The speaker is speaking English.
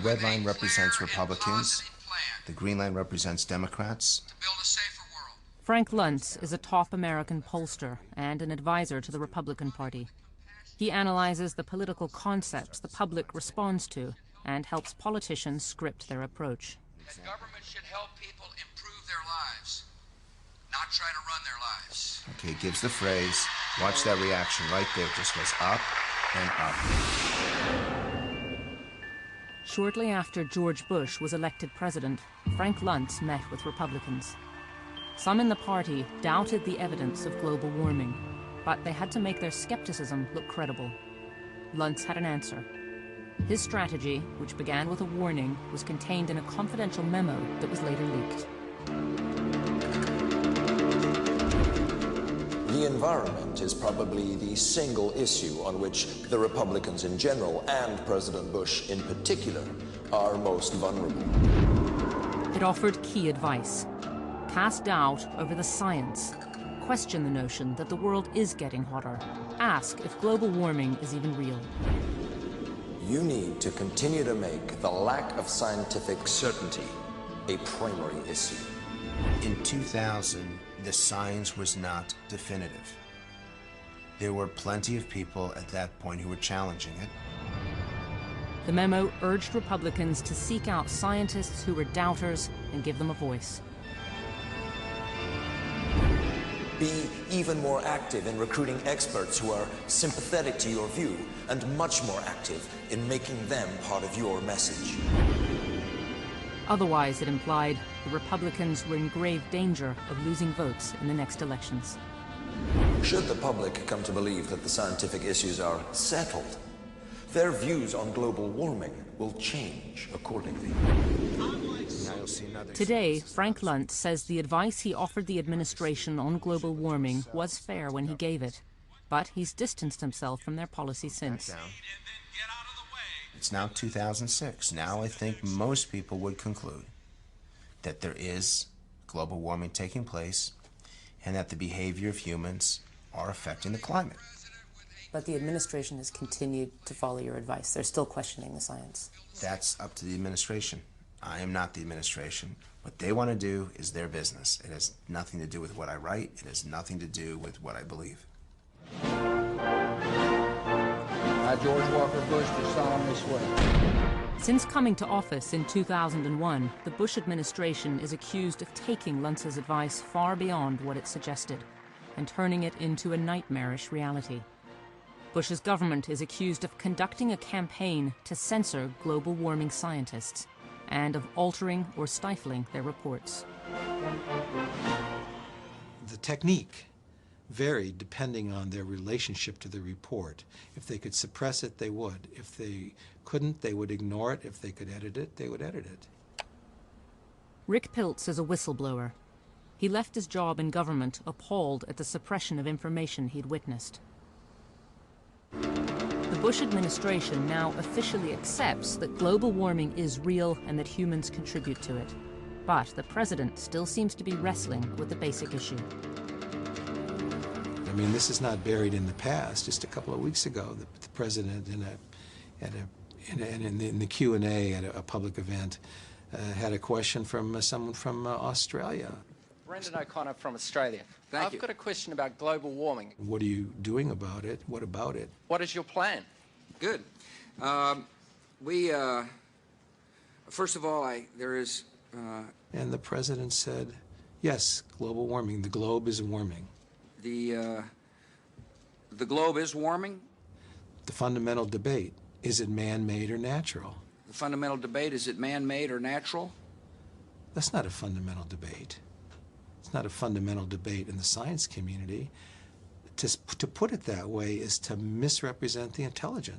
red line represents Republicans. The green line represents Democrats. Frank Luntz is a top American pollster and an advisor to the Republican Party. He analyzes the political concepts the public responds to and helps politicians script their approach. That government should help people improve their lives, not try to run their lives. Okay, he gives the phrase. Watch that reaction right there. It just goes up and up. Shortly after George Bush was elected president, Frank Luntz met with Republicans. Some in the party doubted the evidence of global warming, but they had to make their skepticism look credible. Luntz had an answer. His strategy, which began with a warning, was contained in a confidential memo that was later leaked. The environment is probably the single issue on which the Republicans in general and President Bush in particular are most vulnerable. It offered key advice. Cast doubt over the science. Question the notion that the world is getting hotter. Ask if global warming is even real. You need to continue to make the lack of scientific certainty a primary issue. In 2000, the science was not definitive. There were plenty of people at that point who were challenging it. The memo urged Republicans to seek out scientists who were doubters and give them a voice. Be even more active in recruiting experts who are sympathetic to your view and much more active in making them part of your message. Otherwise, it implied, the Republicans were in grave danger of losing votes in the next elections. Should the public come to believe that the scientific issues are settled, their views on global warming will change accordingly. Today, Frank Luntz says the advice he offered the administration on global warming was fair when he gave it, but he's distanced himself from their policy since. It's now 2006. Now I think most people would conclude that there is global warming taking place and that the behavior of humans are affecting the climate. But the administration has continued to follow your advice. They're still questioning the science. That's up to the administration. I am not the administration. What they want to do is their business. It has nothing to do with what I write. It has nothing to do with what I believe. I, George Walker Bush, do solemnly swear. Since coming to office in 2001, the Bush administration is accused of taking Luntz's advice far beyond what it suggested and turning it into a nightmarish reality. Bush's government is accused of conducting a campaign to censor global warming scientists and of altering or stifling their reports. The technique varied depending on their relationship to the report. If they could suppress it, they would. If they couldn't, they would ignore it. If they could edit it, they would edit it. Rick Piltz is a whistleblower. He left his job in government appalled at the suppression of information he'd witnessed. The Bush administration now officially accepts that global warming is real and that humans contribute to it. But the president still seems to be wrestling with the basic issue. I mean, this is not buried in the past. Just a couple of weeks ago, the president in the Q&A at a public event had a question from someone from Australia. Brendan O'Connor from Australia. Thank you. I've got a question about global warming. What are you doing about it? What about it? What is your plan? Good. First of all, there is... And the president said, yes, global warming. The globe is warming. The globe is warming. The fundamental debate, is it man-made or natural? The fundamental debate, is it man-made or natural? That's not a fundamental debate. It's not a fundamental debate in the science community. To put it that way is to misrepresent the intelligence.